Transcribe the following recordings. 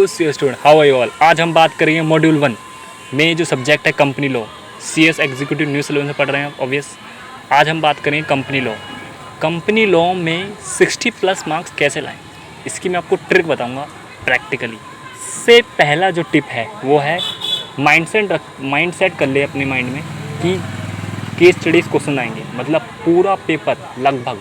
Student, how are you all. आज हम बात करेंगे मॉड्यूल 1 में जो सब्जेक्ट है company law. CS executive new syllabus में पढ़ रहे हैं ऑब्वियस। आज हम बात करेंगे कंपनी लॉ। कंपनी लॉ में 60+ मार्क्स कैसे लाएं, इसकी मैं आपको ट्रिक बताऊंगा प्रैक्टिकली। से पहला जो टिप है वो है माइंडसेट कर ले अपने माइंड में कि केस स्टडीज़ क्वेश्चन आएंगे। मतलब पूरा पेपर लगभग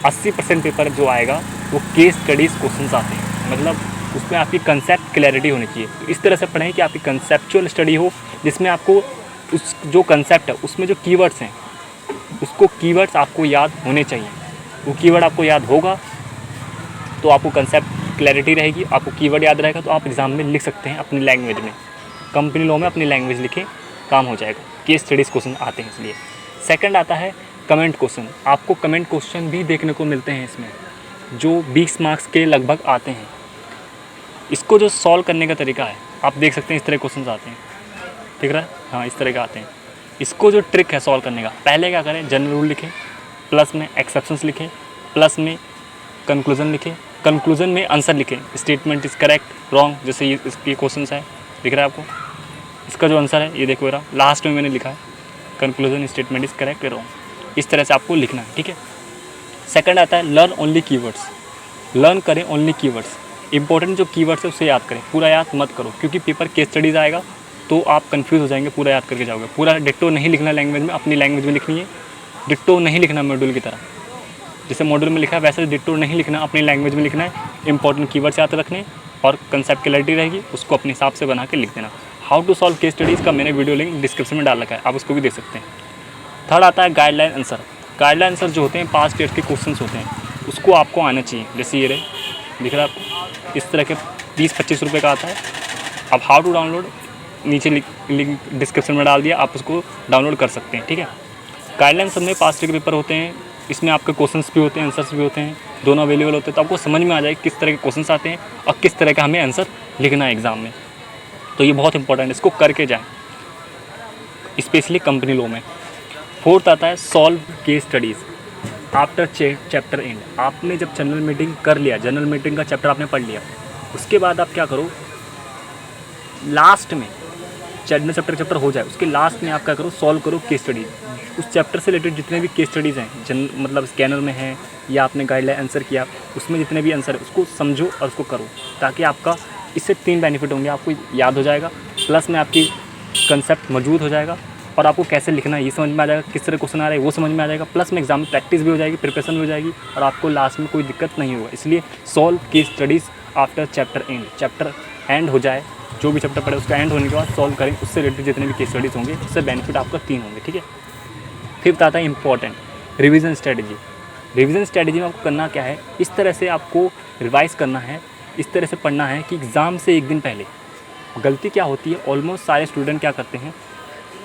80% पेपर जो आएगा वो केस स्टडीज़ क्वेश्चंस आते हैं। मतलब उसमें आपकी कंसेप्ट क्लैरिटी होनी चाहिए। तो इस तरह से पढ़ें कि आपकी कंसेप्चुअल स्टडी हो, जिसमें आपको उस जो कंसेप्ट है उसमें जो कीवर्ड्स हैं उसको कीवर्ड्स आपको याद होने चाहिए। वो कीवर्ड आपको याद होगा तो आपको कंसेप्ट क्लैरिटी रहेगी, आपको कीवर्ड याद रहेगा तो आप एग्ज़ाम में लिख सकते हैं अपनी लैंग्वेज में। कंपनी लॉ में अपनी लैंग्वेज लिखें, काम हो जाएगा। केस स्टडीज़ क्वेश्चन आते हैं इसलिए। सेकंड आता है कमेंट क्वेश्चन। आपको कमेंट क्वेश्चन भी देखने को मिलते हैं इसमें, जो 20 मार्क्स के लगभग आते हैं। इसको जो सॉल्व करने का तरीका है आप देख सकते हैं, इस तरह क्वेश्चन आते हैं, ठीक है। हाँ, इस तरह के आते हैं। इसको जो ट्रिक है सॉल्व करने का, पहले क्या करें, जनरल रूल लिखें, प्लस में एक्सेप्शंस लिखें, प्लस में कंक्लूजन लिखें, कंक्लूजन में आंसर लिखें। स्टेटमेंट इज़ करेक्ट रॉन्ग, जैसे ये क्वेश्चन है, दिख रहा है आपको। इसका जो आंसर है ये देखो, मेरा लास्ट में मैंने लिखा है कंक्लूजन स्टेटमेंट इज़ करेक्ट या रॉन्ग। इस तरह से आपको लिखना है, ठीक है। सेकंड आता है लर्न ओनली कीवर्ड्स। लर्न करें ओनली कीवर्ड्स। इंपॉर्टेंट जो कीवर्ड्स है उसे याद करें, पूरा याद मत करो, क्योंकि पेपर केस स्टडीज़ आएगा तो आप कंफ्यूज हो जाएंगे। पूरा याद करके जाओगे। पूरा डिट्टो नहीं लिखना लैंग्वेज में, अपनी लैंग्वेज में लिखनी है। डिट्टो नहीं लिखना मॉड्यूल की तरह, जैसे मॉड्यूल में लिखा है वैसे डिट्टो नहीं लिखना, अपनी लैंग्वेज में लिखना है। इंपॉर्टेंट कीवर्ड्स याद रखने और कंसेप्ट क्लैरिटी रहेगी, उसको अपने हिसाब से बना के लिख देना। How to solve case studies का मैंने वीडियो लिंक डिस्क्रिप्शन में डाल रखा है, आप उसको भी देख सकते हैं। थर्ड आता है गाइडलाइन आंसर। गाइडलाइन आंसर जो होते हैं पास्ट ईयर के क्वेश्चंस होते हैं, उसको आपको आना चाहिए। जैसे ये रहे, दिख रहा है आपको, इस तरह के 20-25 रुपये का आता है। अब हाउ टू डाउनलोड नीचे लिंक डिस्क्रिप्शन में डाल दिया, आप उसको डाउनलोड कर सकते हैं, ठीक है। गाइडलाइन सब में पास्ट ईयर के पेपर होते हैं, इसमें आपके क्वेश्चंस भी होते हैं, आंसर्स भी होते हैं, दोनों अवेलेबल होते हैं। तो आपको समझ में आ जाए किस तरह के क्वेश्चंस आते हैं और किस तरह का हमें आंसर लिखना है एग्ज़ाम में। तो ये बहुत इंपॉर्टेंट है, इसको करके जाएँ, स्पेशली कंपनी लॉ में। फोर्थ आता है solve case studies after chapter and. आपने जब जनरल मीटिंग कर लिया, जनरल मीटिंग का चैप्टर आपने पढ़ लिया, उसके बाद आप क्या करो, लास्ट में जनरल चैप्टर हो जाए उसके लास्ट में आप क्या करो, सॉल्व करो केस स्टडीज़। उस चैप्टर से रिलेटेड जितने भी केस स्टडीज़ हैं, मतलब स्कैनर में है या आपने गाइडलाइन आंसर किया, उसमें जितने भी आंसर है उसको समझो और उसको करो, ताकि आपका इससे 3 बेनिफिट होंगे। आपको याद हो जाएगा, प्लस में आपकी कंसेप्ट मौजूद हो जाएगा और आपको कैसे लिखना है ये समझ में आ जाएगा, किस तरह क्वेश्चन आ रहा है वो समझ में आ जाएगा, प्लस में एग्जाम में प्रैक्टिस भी हो जाएगी, प्रिपरेशन भी हो जाएगी और आपको लास्ट में कोई दिक्कत नहीं होगा। इसलिए solve case studies after chapter and. Chapter and हो जाए, जो भी चैप्टर पढ़े उसका एंड होने के बाद सॉल्व करें, उससे रिलेटेड जितने भी केस स्टडीज़ होंगे उससे बेनिफिट आपका 3 होंगे, ठीक है। फिफ्थ आता है important revision strategy. Revision strategy में आपको करना क्या है, इस तरह से आपको रिवाइज़ करना है, इस तरह से पढ़ना है कि एग्ज़ाम से एक दिन पहले। गलती क्या होती है, ऑलमोस्ट सारे स्टूडेंट क्या करते हैं,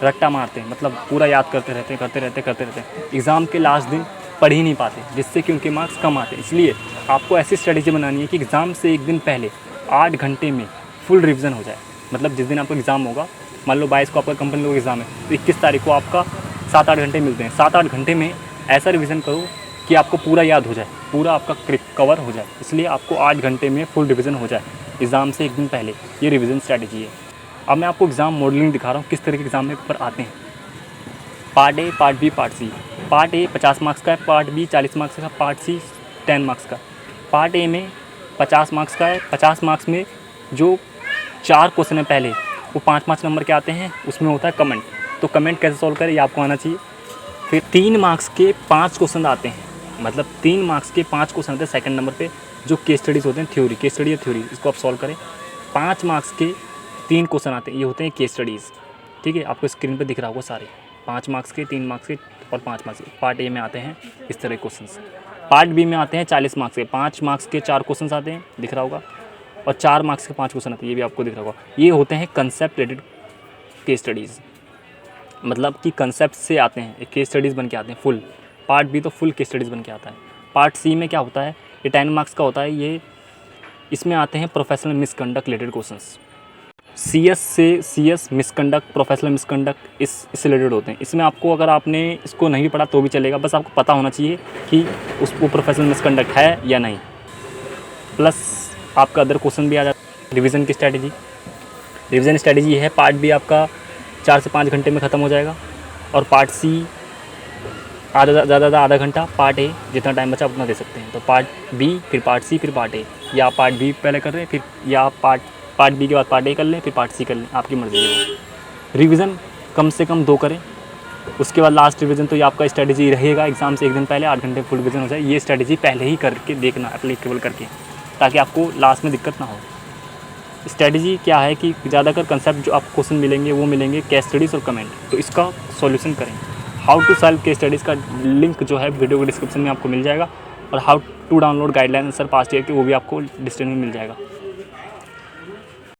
रट्टा मारते हैं, मतलब पूरा याद करते रहते हैं, एग्ज़ाम के लास्ट दिन पढ़ ही नहीं पाते, जिससे कि उनके मार्क्स कम आते हैं। इसलिए आपको ऐसी स्ट्रेटजी बनानी है कि एग्ज़ाम से एक दिन पहले 8 घंटे में फुल रिवीजन हो जाए। मतलब जिस दिन आपका एग्ज़ाम होगा, मान लो 22 को आपका कंपनी लॉ एग्ज़ाम है, तो 21 तारीख को आपका 7-8 घंटे मिलते हैं। 7-8 घंटे में ऐसा रिवीजन करो कि आपको पूरा याद हो जाए, पूरा आपका कवर हो जाए। इसलिए आपको 8 घंटे में फुल रिवीजन हो जाए एग्ज़ाम से एक दिन पहले, ये रिवीजन स्ट्रैटेजी है। अब मैं आपको एग्ज़ाम मॉडलिंग दिखा रहा हूँ, किस तरह के एग्ज़ाम में पेपर आते हैं। Part A, part B, part C. Part A 50 marks का है, पार्ट बी 40 मार्क्स का, पार्ट सी 10 मार्क्स का। पार्ट ए में 50 मार्क्स का है, 50 मार्क्स में जो 4 क्वेश्चन है पहले वो 5-5 नंबर के आते हैं, उसमें होता है कमेंट। तो कमेंट कैसे सॉल्व करें ये आपको आना चाहिए। फिर 3 मार्क्स के 5 क्वेश्चन आते हैं, मतलब 3 मार्क्स के 5 क्वेश्चन आते हैं सेकंड नंबर पे, जो केस स्टडीज़ होते हैं, थ्योरी, केस स्टडी या थ्योरी, इसको आप सॉल्व करें। 5 मार्क्स के 3 क्वेश्चन आते हैं, ये होते हैं केस स्टडीज़, ठीक है। आपको स्क्रीन पे दिख रहा होगा सारे 5 मार्क्स के, 3 मार्क्स के और 5 मार्क्स के। पार्ट ए में आते हैं इस तरह के क्वेश्चन। पार्ट बी में आते हैं 40 मार्क्स के, 5 मार्क्स के 4 क्वेश्चन आते हैं, दिख रहा होगा, और 4 मार्क्स के 5 क्वेश्चन आते हैं, ये भी आपको दिख रहा होगा। ये होते हैं कंसेप्ट रिलेटेड केस स्टडीज़, मतलब कि कंसेप्ट से आते हैं, एक केस स्टडीज़ बन के आते हैं फुल। पार्ट बी तो फुल केस स्टडीज़ बन के आता है। पार्ट सी में क्या होता है, ये 10 मार्क्स का होता है, ये इसमें आते हैं professional misconduct related questions. CS misconduct, professional misconduct इससे रिलेटेड होते हैं। इसमें आपको, अगर आपने इसको नहीं पढ़ा तो भी चलेगा, बस आपको पता होना चाहिए कि वो प्रोफेशनल मिसकंडक्ट है या नहीं। प्लस आपका अदर क्वेश्चन भी आ जाता है। रिवीजन की स्ट्रैटेजी, रिवीजन स्ट्रैटेजी है पार्ट बी आपका 4 से 5 घंटे में ख़त्म हो जाएगा और पार्ट सी ज़्यादा आधा घंटा, पार्ट ए जितना टाइम बचा उतना दे सकते हैं। तो पार्ट बी फिर पार्ट सी फिर पार्ट ए, या आप पार्ट बी पहले कर रहे हैं फिर, या आप पार्ट बी के बाद पार्ट ए कर लें फिर पार्ट सी कर लें, आपकी मर्ज़ी है। रिवीजन कम से कम 2 करें, उसके बाद लास्ट रिवीजन तो ये आपका स्ट्रैटेजी रहेगा एग्ज़ाम से 1 दिन पहले 8 घंटे फुल रिवीजन हो जाए। ये स्ट्रैटेजी पहले ही करके देखना एप्लीकेबल करके, ताकि आपको लास्ट में दिक्कत ना हो। स्ट्रैटेजी क्या है कि ज़्यादातर कंसेप्ट जो आपको क्वेश्चन मिलेंगे वो मिलेंगे केस स्टडीज़ और कमेंट, तो इसका सॉल्यूशन करें। How to solve case studies का लिंक जो है वीडियो के डिस्क्रिप्शन में आपको मिल जाएगा, और how to download guideline answer past year की वो भी आपको डिस्क्रिप्शन में मिल जाएगा।